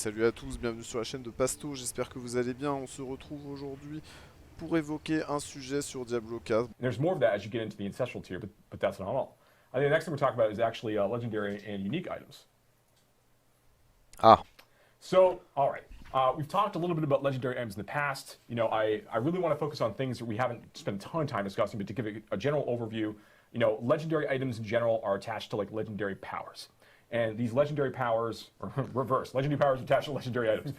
Salut à tous, bienvenue sur la chaîne de Pasto, j'espère que vous allez bien. On se retrouve aujourd'hui pour évoquer un sujet sur Diablo 4. There's more of that as you get into the Ancestral tier, but that's not all. I think the next thing we're talking about is actually legendary and unique items. Ah, So, all right. We've talked a little bit about legendary items in the past. You know, I really want to focus on things that we haven't spent a ton of time discussing, but to give a general overview, you know, legendary items in general are attached to like legendary powers. And these legendary powers, or reverse, legendary powers attached to legendary items.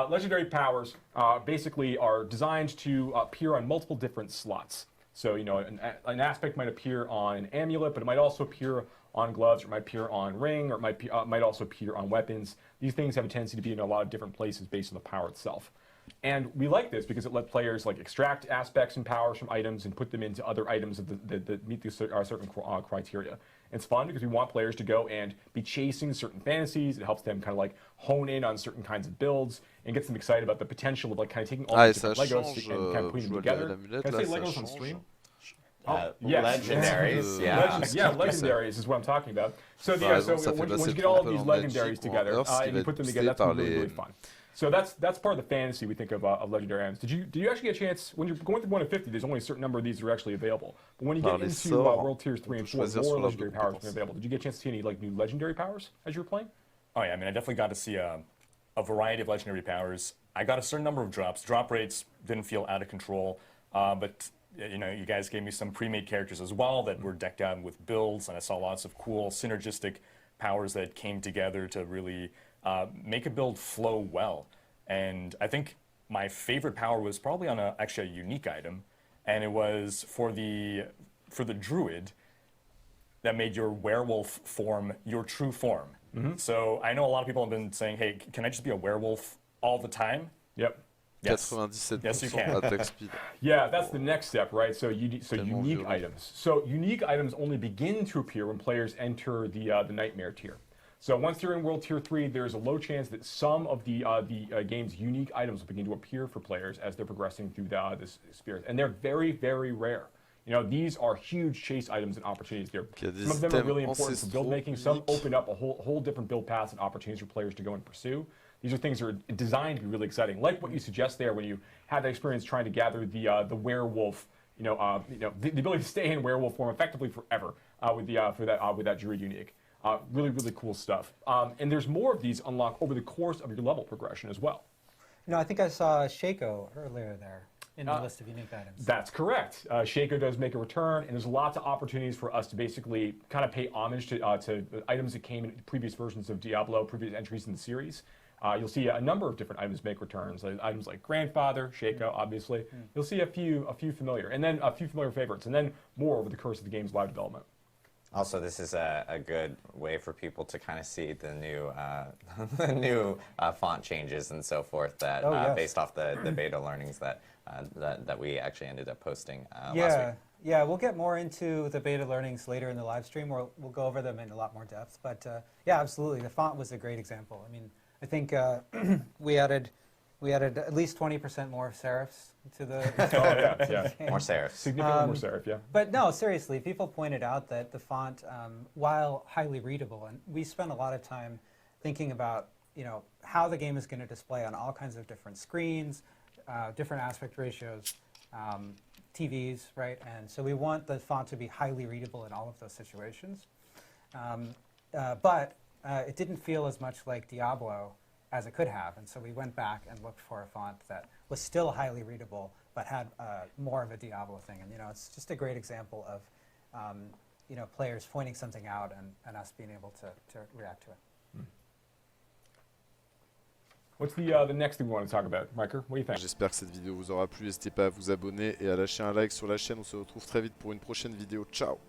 Legendary powers basically are designed to appear on multiple different slots. So, you know, an aspect might appear on an amulet, but it might also appear on gloves, or it might appear on ring, or it might also appear on weapons. These things have a tendency to be in a lot of different places based on the power itself. And we like this because it let players like extract aspects and powers from items and put them into other items that meet certain criteria. It's fun because we want players to go and be chasing certain fantasies. It helps them kind of like hone in on certain kinds of builds and gets them excited about the potential of like kind of taking all these different Legos and kind of putting them together. Can I say Legos on stream? Yes. Legendaries, yeah. Legendaries is what I'm talking about. So, when you get all of these legendaries together and you put them together, that's really, really fun. So that's part of the fantasy we think of legendary items. Did you actually get a chance, when you're going through 1 to 50, there's only a certain number of these that are actually available. But when you get into World Tiers 3 and 4, more legendary powers are available. Did you get a chance to see any like new legendary powers as you were playing? Oh yeah, I mean I definitely got to see a variety of legendary powers. I got a certain number of drops. Drop rates didn't feel out of control, but you know, you guys gave me some pre-made characters as well that were decked out with builds, and I saw lots of cool synergistic powers that came together to really make a build flow well. And I think my favorite power was probably on actually a unique item, and it was for the druid that made your werewolf form your true form. Mm-hmm. So I know a lot of people have been saying, hey, can I just be a werewolf all the time? Yep. Yes. 97% Yes, you can. attack speed. Yeah, that's the next step, right? So unique items. So unique items only begin to appear when players enter the Nightmare tier. So once you're in World Tier 3, there's a low chance that some of the game's unique items will begin to appear for players as they're progressing through this experience. And they're very, very rare. You know, these are huge chase items and opportunities. Some of them are really important for build making. Some open up a whole different build paths and opportunities for players to go and pursue. These are things that are designed to be really exciting, like what you suggest there when you had that experience trying to gather the werewolf, the ability to stay in werewolf form effectively forever with that druid unique. Really, really cool stuff. And there's more of these unlocked over the course of your level progression as well. You know, I think I saw Shaco earlier there in the list of unique items. That's correct. Shaco does make a return, and there's lots of opportunities for us to basically kind of pay homage to items that came in previous versions of Diablo, previous entries in the series. You'll see a number of different items make returns. Items like Grandfather, Shaco, obviously. You'll see a few familiar, and then a few familiar favorites, and then more over the course of the game's live development. Also, this is a good way for people to kind of see the new font changes and so forth that based off the beta learnings that we actually ended up posting last week. Yeah, we'll get more into the beta learnings later in the live stream. We'll go over them in a lot more depth. But yeah, absolutely, the font was a great example. I mean, I think we added at least 20% more serifs to the More serifs. Significantly more serif, yeah. But no, seriously, people pointed out that the font, while highly readable, and we spent a lot of time thinking about, you know, how the game is going to display on all kinds of different screens, different aspect ratios, TVs, right? And so we want the font to be highly readable in all of those situations. But it didn't feel as much like Diablo as it could have, and so we went back and looked for a font that was still highly readable but had more of a Diablo thing. And you know, it's just a great example of players pointing something out and us being able to react to it. What's the next thing we want to talk about, Riker? What do you think? J'espère que cette vidéo vous aura plu. N'hésitez pas à vous abonner et à lâcher un like sur la chaîne. On se retrouve très vite pour une prochaine vidéo. Ciao!